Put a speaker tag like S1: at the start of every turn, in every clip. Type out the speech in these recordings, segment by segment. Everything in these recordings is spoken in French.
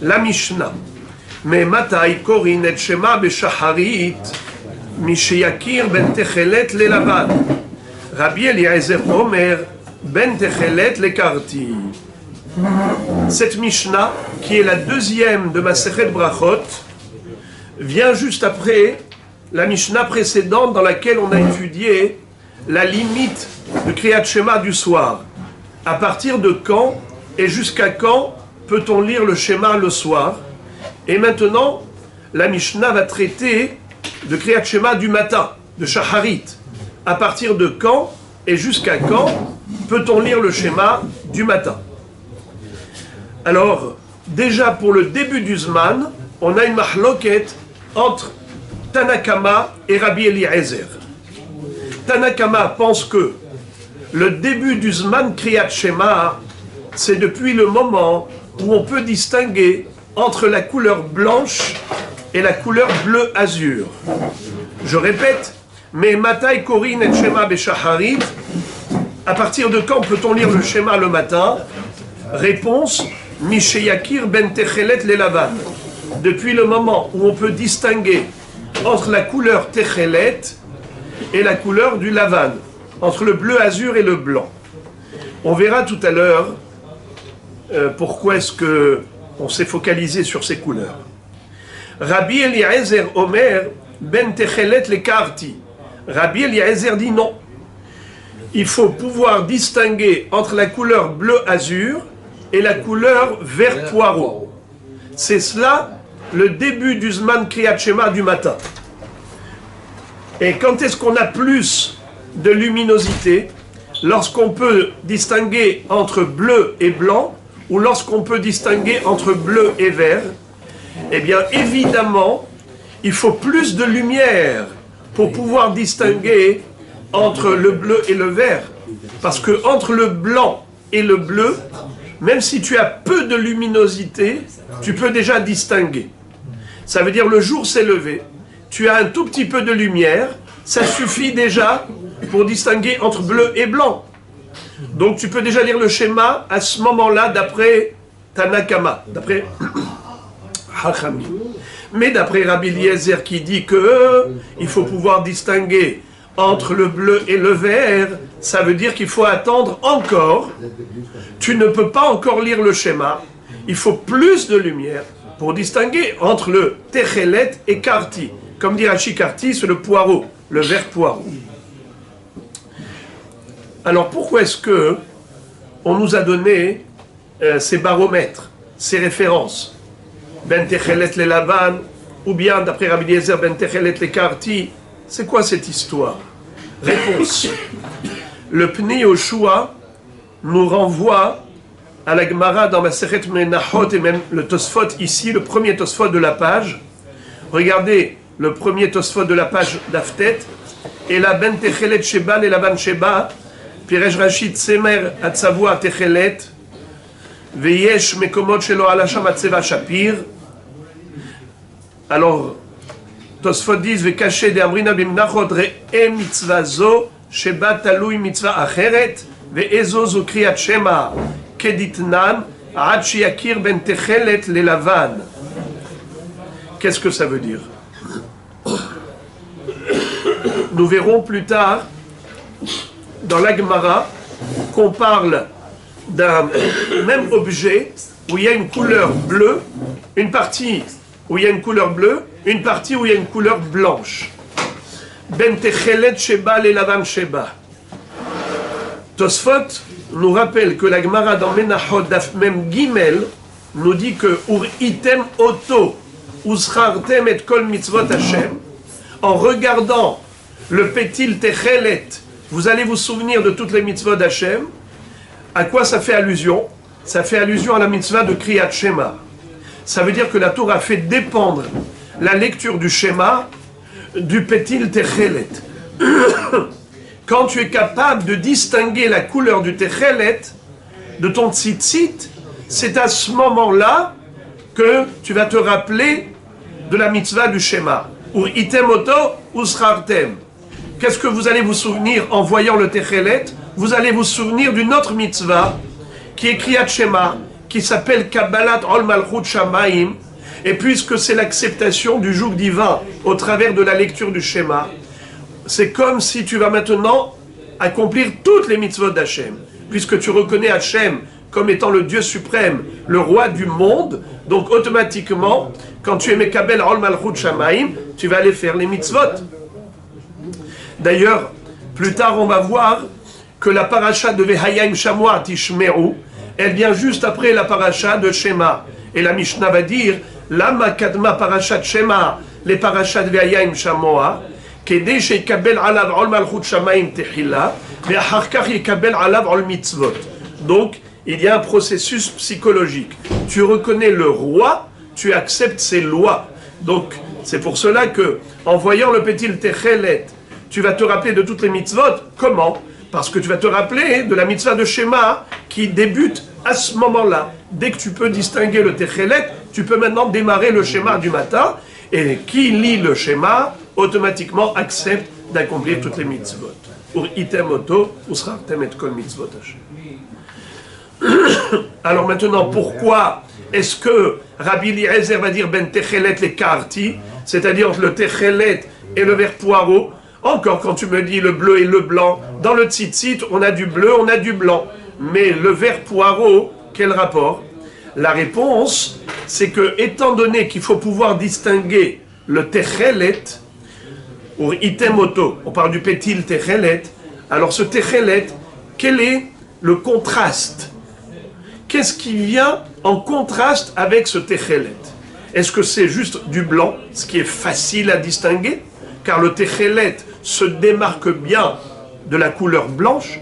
S1: la Mishnah. Mais matai korin et shema beshaharit misheyakir ben techelet le lavan. Rabbi Eliezer Omer ben techelet le karti. Cette Mishnah, qui est la deuxième de Masechet Brachot, vient juste après la Mishnah précédente dans laquelle on a étudié la limite de Kriyat Shema du soir. À partir de quand et jusqu'à quand peut-on lire le Shema le soir? Et maintenant, la Mishnah va traiter de Kriyat Shema du matin, de Shacharit. À partir de quand et jusqu'à quand peut-on lire le Shema du matin? Alors, déjà pour le début du Zman, on a une mahloket entre Tanakama et Rabbi Eliezer. Tanakama pense que le début du Zman Kriyat Shema, c'est depuis le moment où on peut distinguer entre la couleur blanche et la couleur bleu azur. Je répète, mais Matai Korin et Shema Beshaharit, à partir de quand peut-on lire le Shema le matin? Réponse, Misheyakir ben Techelet le Lavan. Depuis le moment où on peut distinguer entre la couleur Techelet et la couleur du Lavan, entre le bleu azur et le blanc. On verra tout à l'heure pourquoi est-ce que on s'est focalisé sur ces couleurs. Rabbi Eliezer Omer ben Techelet le Karti. Rabbi Eliezer dit non. Il faut pouvoir distinguer entre la couleur bleu azur et la couleur vert poireau. C'est cela le début du Zman Kriyat Shema du matin. Et quand est-ce qu'on a plus de luminosité? Lorsqu'on peut distinguer entre bleu et blanc, ou lorsqu'on peut distinguer entre bleu et vert. Eh bien, évidemment, il faut plus de lumière pour pouvoir distinguer entre le bleu et le vert. Parce que entre le blanc et le bleu, même si tu as peu de luminosité, tu peux déjà distinguer. Ça veut dire le jour s'est levé, tu as un tout petit peu de lumière, ça suffit déjà pour distinguer entre bleu et blanc. Donc tu peux déjà lire le schéma à ce moment-là d'après Tanakama, d'après Hachamim. Mais d'après Rabbi Eliezer qui dit que il faut pouvoir distinguer entre le bleu et le vert, ça veut dire qu'il faut attendre encore. Tu ne peux pas encore lire le schéma. Il faut plus de lumière pour distinguer entre le Techelet et Karti. Comme dit Rashi, Karti, c'est le poireau, le vert poireau. Alors pourquoi est-ce que on nous a donné ces baromètres, ces références? Ben Techelet le Lavan, ou bien d'après Rabbi Eliezer, Ben Techelet le Karti. C'est quoi cette histoire? Réponse. Le Pnei Yoshua nous renvoie à la Gemara dans Masechet Menachot et même le Tosfot ici, le premier Tosfot de la page. Regardez le premier Tosfot de la page d'Aftet. Et la Ben Techelet Sheba et la Ben Sheba, Piresh Rashid Semer Atzavua Techelet, Veyesh Mekomot Shelo Alasham Atzeva Shapir. Alors, Tosfot disent Vekaché de Amrina Bimnachot Re'e Mitzvah Zo Sheba Talui Mitzvah Acheret Ve'ezo Zo Kriyat Shema Keditnan Ad Shiakir Ben Techelet Le Lavan. Qu'est-ce que ça veut dire? Nous verrons plus tard dans la Gemara qu'on parle d'un même objet où il y a une couleur bleue, une partie où il y a une couleur bleue, une partie où il y a une couleur blanche. Ben Techelet Sheba Le Lavan Sheba. Tosfot nous rappelle que la Gemara dans Menachot Daf Mem Gimel nous dit que Ur item oto uschartem et kol mitzvot Hashem. En regardant le pétil Techelet, vous allez vous souvenir de toutes les mitzvot d'Hashem. À quoi ça fait allusion? Ça fait allusion à la mitzvah de Kriyat Shema. Ça veut dire que la Torah fait dépendre la lecture du Shema du pétil Techelet. Quand tu es capable de distinguer la couleur du Techelet de ton tzitzit, c'est à ce moment-là que tu vas te rappeler de la mitzvah du Shema. Ou item oto ou srartem. Qu'est-ce que vous allez vous souvenir en voyant le Techelet? Vous allez vous souvenir d'une autre mitzvah qui est Kriyat Shema, qui qui s'appelle Kabbalat Ol Malchut Shamayim, et puisque c'est l'acceptation du joug divin au travers de la lecture du schéma, c'est comme si tu vas maintenant accomplir toutes les mitzvot d'Hachem, puisque tu reconnais Hachem comme étant le Dieu suprême, le roi du monde. Donc automatiquement, quand tu es Mekabel Ol Malchut Shamayim, tu vas aller faire les mitzvot. D'ailleurs, plus tard on va voir que la paracha de Vehayim Shamua Tishmeru, elle vient juste après la paracha de Shema. Et la Mishnah va dire, Lama Kadma Parashat Shema, les parachas de Vehayim Shamua, Kedei Sheikabel Alav Ol Malchut Shamayim Tehila, Ve'achar kach Yikabel Alav Ol Mitzvot. Donc, il y a un processus psychologique. Tu reconnais le roi, tu acceptes ses lois. Donc, c'est pour cela que, en voyant le petit Techelet, tu vas te rappeler de toutes les mitzvot. Comment? Parce que tu vas te rappeler de la mitzvah de Shema qui débute à ce moment-là. Dès que tu peux distinguer le Techelet, tu peux maintenant démarrer le Shema du matin. Et qui lit le Shema, automatiquement accepte d'accomplir toutes les mitzvot. Pour item oto, ou sera et kol mitzvot Hashem. Alors maintenant, pourquoi est-ce que Rabbi Eliezer va dire ben Techelet les karti, c'est-à-dire le Techelet et le vert poireau? Encore quand tu me dis le bleu et le blanc, dans le tzitzit, on a du bleu, on a du blanc. Mais le vert poireau, quel rapport? La réponse, c'est que, étant donné qu'il faut pouvoir distinguer le techelet, ou itemoto, on parle du pétil techelet, alors ce techelet, quel est le contraste? Qu'est-ce qui vient en contraste avec ce techelet? Est-ce que c'est juste du blanc, ce qui est facile à distinguer? Car le techelet se démarque bien de la couleur blanche,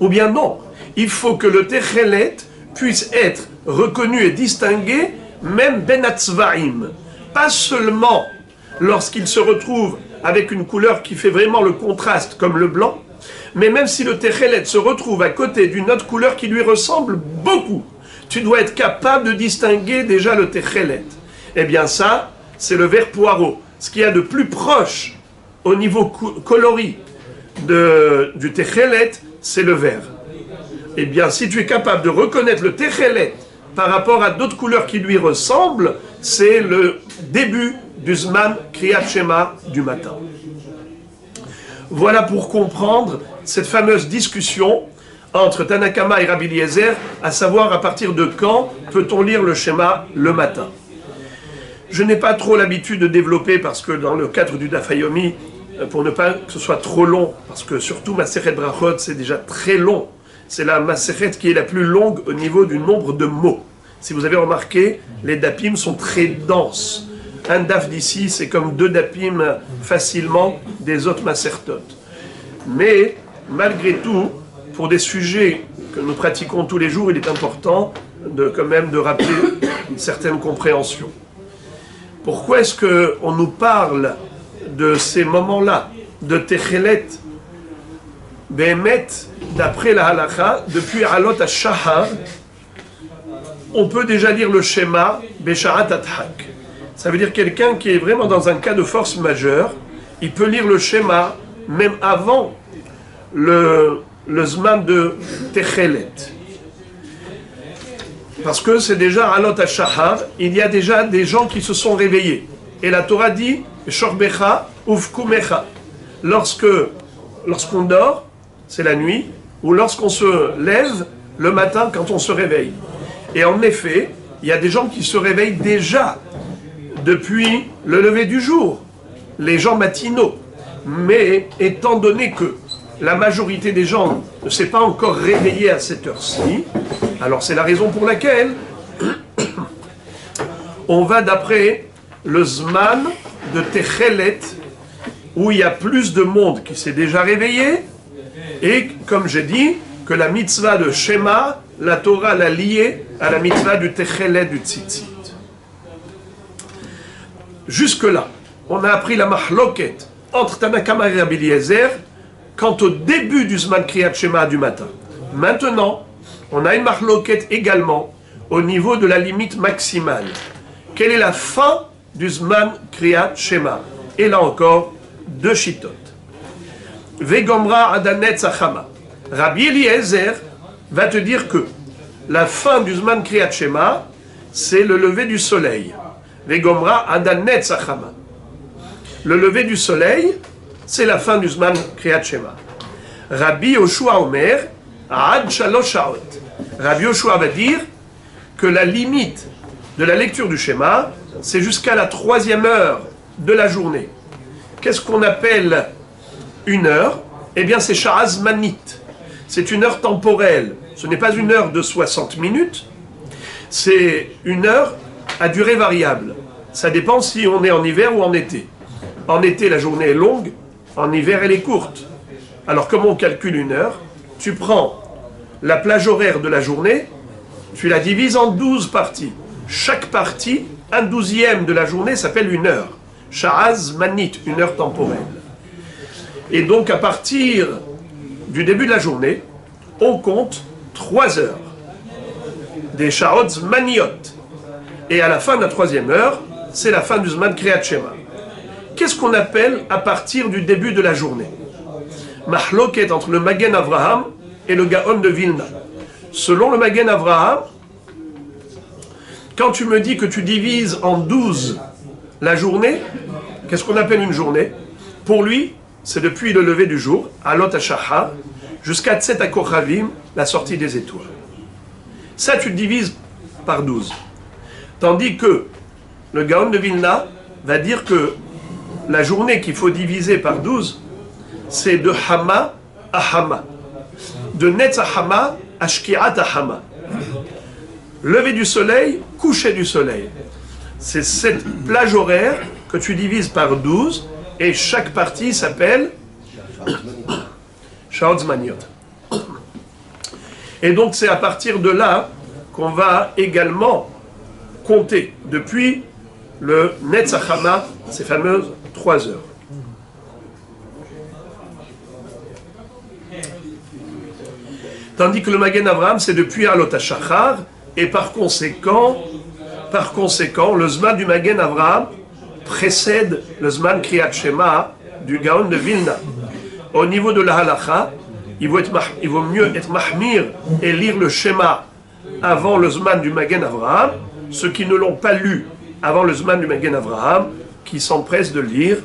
S1: ou bien non, il faut que le techelet puisse être reconnu et distingué, même ben atzvaim, pas seulement lorsqu'il se retrouve avec une couleur qui fait vraiment le contraste, comme le blanc, mais même si le techelet se retrouve à côté d'une autre couleur qui lui ressemble beaucoup, tu dois être capable de distinguer déjà le techelet. Eh bien ça, c'est le vert poireau. Ce qu'il y a de plus proche au niveau coloris du techelet, c'est le vert. Eh bien, si tu es capable de reconnaître le techelet par rapport à d'autres couleurs qui lui ressemblent, c'est le début du Zman Kriyat Shema du matin. Voilà pour comprendre cette fameuse discussion entre Tanakama et Rabbi Eliezer, à savoir à partir de quand peut-on lire le Shema le matin. Je n'ai pas trop l'habitude de développer parce que dans le cadre du Daf Yomi, pour ne pas que ce soit trop long, parce que surtout Masechet Brachot c'est déjà très long, c'est la Masechet qui est la plus longue au niveau du nombre de mots. Si vous avez remarqué, les dapim sont très denses. Un daf d'ici, c'est comme 2 dapim facilement des autres Masertot. Mais malgré tout, pour des sujets que nous pratiquons tous les jours, il est important quand même de rappeler une certaine compréhension. Pourquoi est-ce qu'on nous parle de ces moments-là, de Techelet, Behemet, d'après la halakha, depuis Alot HaShahar, on peut déjà lire le schéma Besharat Adhak. Ça veut dire quelqu'un qui est vraiment dans un cas de force majeure, il peut lire le schéma même avant le Zman de Techelet. Parce que c'est déjà Alot HaShahar, il y a déjà des gens qui se sont réveillés. Et la Torah dit Shorbecha uvkumecha. Lorsqu'on dort, c'est la nuit, ou lorsqu'on se lève le matin quand on se réveille. Et en effet, il y a des gens qui se réveillent déjà depuis le lever du jour, les gens matinaux. Mais étant donné que la majorité des gens ne s'est pas encore réveillée à cette heure-ci, alors c'est la raison pour laquelle on va d'après le Zman de Techelet, où il y a plus de monde qui s'est déjà réveillé, et comme j'ai dit, que la mitzvah de Shema, la Torah l'a liée à la mitzvah du Techelet du Tzitzit. Jusque-là, on a appris la mahloket entre Tanakama et Rabbi Eliezer quant au début du Zman Kriyat Shema du matin. Maintenant, on a une mahloket également au niveau de la limite maximale. Quelle est la fin du Zman Kriyat Shema? Et là encore, 2 shitot. Vegomra Adanet Zachama. Rabbi Eliezer va te dire que la fin du Zman Kriyat Shema, c'est le lever du soleil. Vegomra Adanet Sachama. Le lever du soleil, c'est la fin du Zman Kriyat Shema. Rabbi Yoshua Omer, Ad Shalosh Shaot. Rabbi Yoshua va dire que la limite de la lecture du Shema, c'est jusqu'à la 3e heure de la journée. Qu'est-ce qu'on appelle une heure? Eh bien, c'est Sha'az Manit. C'est une heure temporelle. Ce n'est pas une heure de 60 minutes. C'est une heure à durée variable. Ça dépend si on est en hiver ou en été. En été, la journée est longue. En hiver, elle est courte. Alors, comment on calcule une heure? Tu prends la plage horaire de la journée, tu la divises en 12 parties. Chaque partie, un 12e de la journée s'appelle une heure. Sha'az Manit, une heure temporelle. Et donc, à partir du début de la journée, on compte 3 heures. Des Sha'ot Maniot. Et à la fin de la 3e heure, c'est la fin du Zman Kriyat Shema. Qu'est-ce qu'on appelle à partir du début de la journée? Mahloket entre le Magen Avraham et le Gaon de Vilna. Selon le Magen Avraham, quand tu me dis que tu divises en 12 la journée, qu'est-ce qu'on appelle une journée? Pour lui, c'est depuis le lever du jour, Alot HaShachar, jusqu'à Tset HaKochavim, la sortie des étoiles. Ça, tu le divises par 12. Tandis que le Gaon de Vilna va dire que la journée qu'il faut diviser par 12, c'est de Hama à Hama. De Netz à Hama à Shkirat à Hama. Lever du soleil, coucher du soleil. C'est cette plage horaire que tu divises par 12 et chaque partie s'appelle Sha'ot Zmaniot. Et donc c'est à partir de là qu'on va également compter depuis le Netz à Hama, ces fameuses 3 heures. Tandis que le Magen Avraham, c'est depuis Alot HaShachar, et par conséquent, le Zman du Magen Avraham précède le Zman Kriyat Shema du Gaon de Vilna. Au niveau de la halacha, il vaut mieux être mahmir et lire le Shema avant le Zman du Magen Avraham, ceux qui ne l'ont pas lu avant le Zman du Magen Avraham, qui s'empressent de lire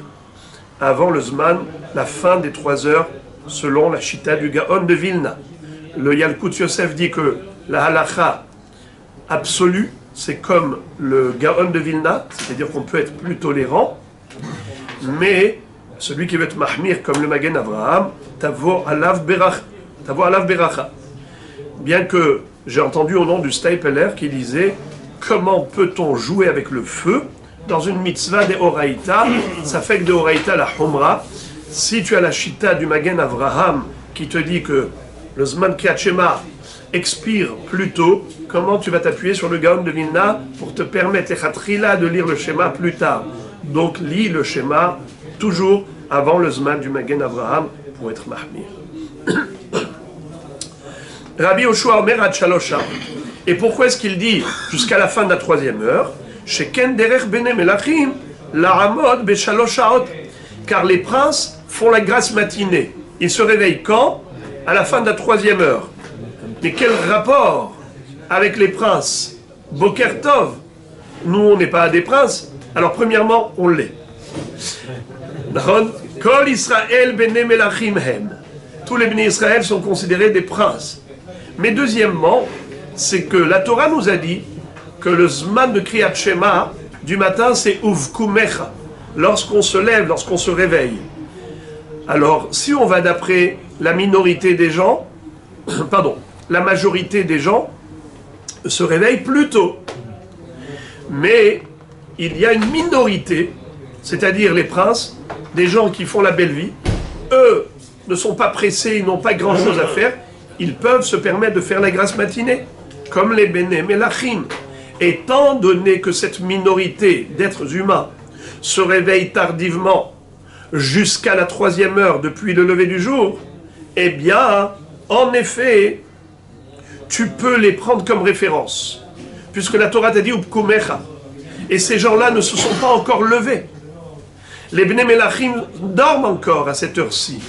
S1: avant le Zman, la fin des 3 heures, selon la Shita du Gaon de Vilna. Le Yalkut Yosef dit que la halacha absolue, c'est comme le Gaon de Vilna, c'est-à-dire qu'on peut être plus tolérant, mais celui qui veut être mahmir comme le Magen Avraham, tavo alav beracha. Bien que j'ai entendu au nom du Stapler qui disait comment peut-on jouer avec le feu dans une mitzvah de Horaïta, ça fait que de Horaïta la Humra. Si tu as la Shita du Magen Avraham qui te dit que le Zman Kriyat Shema expire plus tôt, comment tu vas t'appuyer sur le Gaon de Vilna pour te permettre de lire le schéma plus tard? Donc lis le schéma toujours avant le Zman du Magen Avraham pour être mahmir. Rabbi Yoshua Omer Ad Shalosh Shaot. Et pourquoi est-ce qu'il dit jusqu'à la fin de la 3e heure? Sheken derech bnei melachim la'amod b'shalosh shaot. Car les princes font la grasse matinée. Ils se réveillent quand? À la fin de la 3e heure. Mais quel rapport avec les princes? Boker Tov. Nous, on n'est pas des princes. Alors, premièrement, on l'est. Kol Israël bnei melachim hem. Tous les bénis Israël sont considérés des princes. Mais deuxièmement, c'est que la Torah nous a dit que le Zman de Kriyat Shema du matin, c'est Uvkumecha. Lorsqu'on se lève, lorsqu'on se réveille. Alors, si on va d'après la minorité des gens, la majorité des gens se réveillent plus tôt. Mais il y a une minorité, c'est-à-dire les princes, des gens qui font la belle vie, eux ne sont pas pressés, ils n'ont pas grand-chose à faire, ils peuvent se permettre de faire la grasse matinée, comme les Béné Melachim. Étant donné que cette minorité d'êtres humains se réveille tardivement jusqu'à la 3e heure depuis le lever du jour, eh bien, en effet, tu peux les prendre comme référence, puisque la Torah t'a dit Upkumecha, et ces gens-là ne se sont pas encore levés. Les Bnei Melachim dorment encore à cette heure-ci.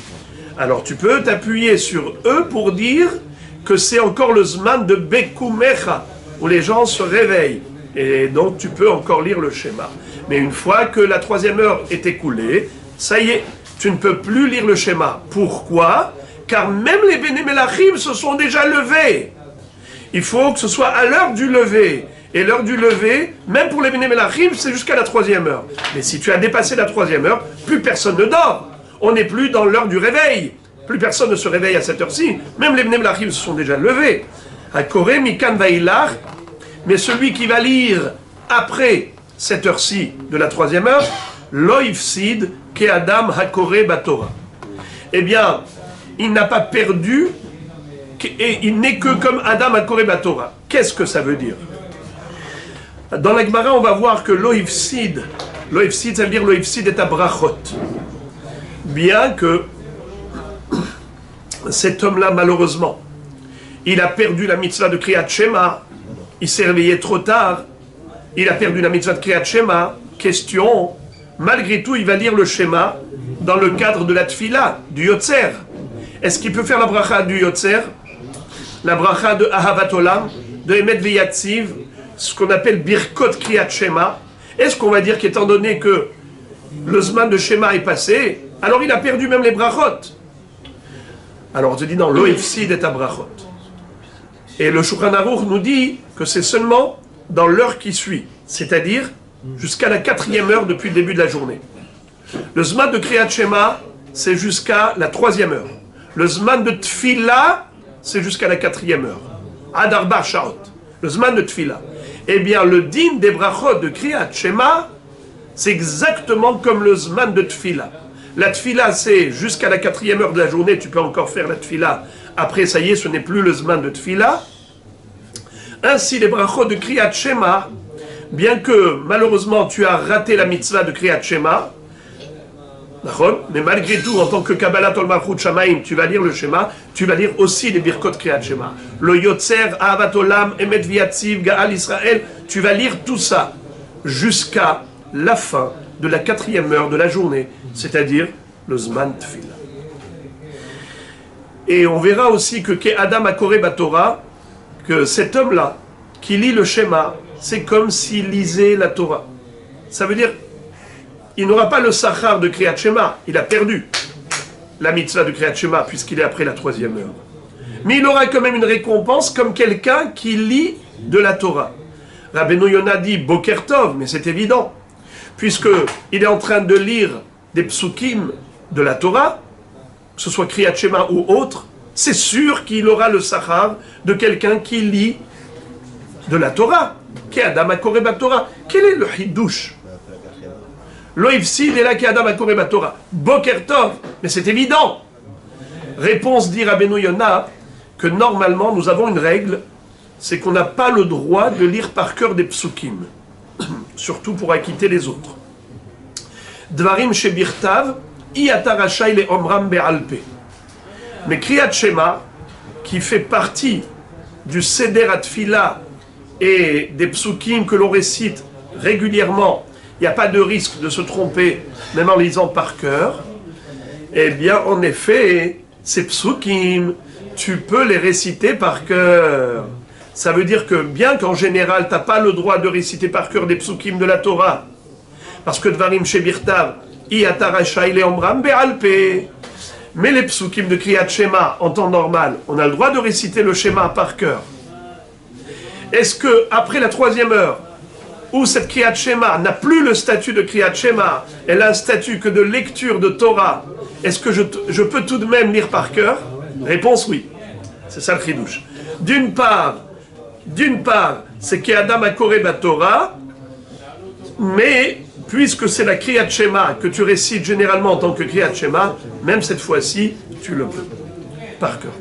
S1: Alors tu peux t'appuyer sur eux pour dire que c'est encore le Zman de Bekumecha, où les gens se réveillent. Et donc tu peux encore lire le schéma. Mais une fois que la 3e heure est écoulée, ça y est, tu ne peux plus lire le schéma. Pourquoi? Car même les Béné Melachim se sont déjà levés. Il faut que ce soit à l'heure du lever. Et l'heure du lever, même pour les Béné Melachim, c'est jusqu'à la 3e heure. Mais si tu as dépassé la 3e heure, plus personne ne dort. On n'est plus dans l'heure du réveil. Plus personne ne se réveille à cette heure-ci. Même les Béné Melachim se sont déjà levés. À Koré, Mikan Vaïlar, mais celui qui va lire après cette heure-ci de la 3e heure, Loïfsid, Ke Adam Hakore Batora. Eh bien, il n'a pas perdu, et il n'est que comme Adam Hakore Batora. Qu'est-ce que ça veut dire? Dans la Gemara, on va voir que Loïfsid, ça veut dire Loïfsid est à brachot. Bien que cet homme-là, malheureusement, il a perdu la mitzvah de Kriyat Shema, il s'est réveillé trop tard, il a perdu la mitzvah de Kriyat Shema. Question, malgré tout, il va lire le Shema dans le cadre de la Tfila, du Yotzer. Est-ce qu'il peut faire la bracha du Yotzer? La bracha de Ahavat Olam, de Emet Veyatziv, ce qu'on appelle Birkot Kriyat Shema. Est-ce qu'on va dire qu'étant donné que le Zman de Shema est passé, alors il a perdu même les brachot? Alors on se dit non, Loïfsid est à brachot. Et le Shulchan Aruch nous dit que c'est seulement dans l'heure qui suit, c'est-à-dire jusqu'à la 4e heure depuis le début de la journée. Le Zman de Kriyat Shema, c'est jusqu'à la 3e heure. Le Zman de Tfila, c'est jusqu'à la 4e heure. Ad Arba Shaot, le Zman de Tfila. Eh bien, le din des brachot de Kriyat Shema, c'est exactement comme le Zman de Tfila. La Tfila, c'est jusqu'à la 4e heure de la journée, tu peux encore faire la Tfila. Après, ça y est, ce n'est plus le Zman de Tfila. Ainsi, les brachot de Kriyat Shema, bien que malheureusement tu as raté la mitzvah de Kriyat Shema, mais malgré tout, en tant que Kabbalat Ol Malchut Shamaim, tu vas lire le Shema, tu vas lire aussi les Birkot Kriyat Shema. Le Yotzer, Ahavat Olam, Emet Veyatziv, Gaal Israël, tu vas lire tout ça jusqu'à la fin de la 4e heure de la journée, c'est-à-dire le Zman Tfila. Et on verra aussi que Adam Hakore Batora, que cet homme-là, qui lit le schéma, c'est comme s'il lisait la Torah. Ça veut dire, il n'aura pas le sachar de Kriyat Shema, il a perdu la mitzvah de Kriyat Shema, puisqu'il est après la 3e heure. Mais il aura quand même une récompense comme quelqu'un qui lit de la Torah. Rabbeinu Yonah dit Boker Tov, mais c'est évident, puisqu'il est en train de lire des psukim de la Torah, que ce soit Kriyat Shema ou autre, c'est sûr qu'il aura le sachar de quelqu'un qui lit de la Torah. Qui Adam Hakore Batora. Quel est le hidouche? Loïfsid est là qui Adam Hakore Batora. Boker Tov, mais c'est évident. Réponse dit Rabbeinu Yonah que normalement nous avons une règle, c'est qu'on n'a pas le droit de lire par cœur des psukim, surtout pour acquitter les autres. Dvarim shebirtav iata rachai le omram be'alpe. Mais Kriyat Shema, qui fait partie du Seder Atfila et des psukim que l'on récite régulièrement, il n'y a pas de risque de se tromper, même en lisant par cœur, eh bien, en effet, ces psukim, tu peux les réciter par cœur. Ça veut dire que bien qu'en général, tu n'as pas le droit de réciter par cœur des psukim de la Torah, parce que Dvarim Shebirtav, Iata Rachai le Omram Be'alpe. Mais les psukim de Kriyat Shema, en temps normal, on a le droit de réciter le schéma par cœur. Est-ce que après la 3e heure, où cette Kriyat Shema n'a plus le statut de Kriyat Shema, elle a un statut que de lecture de Torah, est-ce que je peux tout de même lire par cœur? Réponse oui. C'est ça le chidouche. D'une part, c'est qu'Adam Hakore Batora, mais puisque c'est la Kriyat Shema que tu récites généralement en tant que Kriyat Shema, même cette fois-ci, tu le peux, par cœur.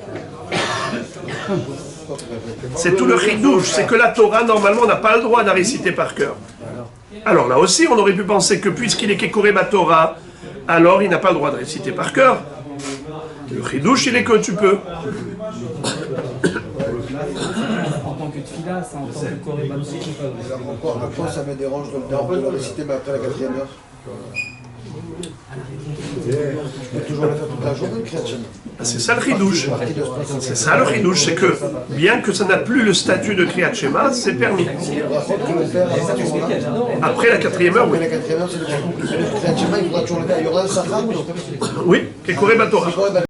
S1: C'est tout le chidouche, c'est que la Torah, normalement, n'a pas le droit de la réciter par cœur. Alors là aussi, on aurait pu penser que puisqu'il est Kekore Batora, alors il n'a pas le droit de réciter par cœur. Le chidouche, il est que tu peux.
S2: En tant que tfila, c'est en tant que koré.
S3: Pourquoi ça me dérange de le réciter après la 4e heure? Tu peux toujours le faire toute la journée, Kriyat Shema.
S1: C'est ça le chidouche. C'est ça le chidouche, c'est que bien que ça n'a plus le statut de Kriyat Shema, c'est permis.
S3: Brachot, tu le fais avant ce moment-là.
S1: Après la 4e heure, oui.
S3: Après la 4e heure, c'est le Kriyat Shema, il faudra toujours le faire. Il y aura un sachar ou non?
S1: Oui, Kekore Batora.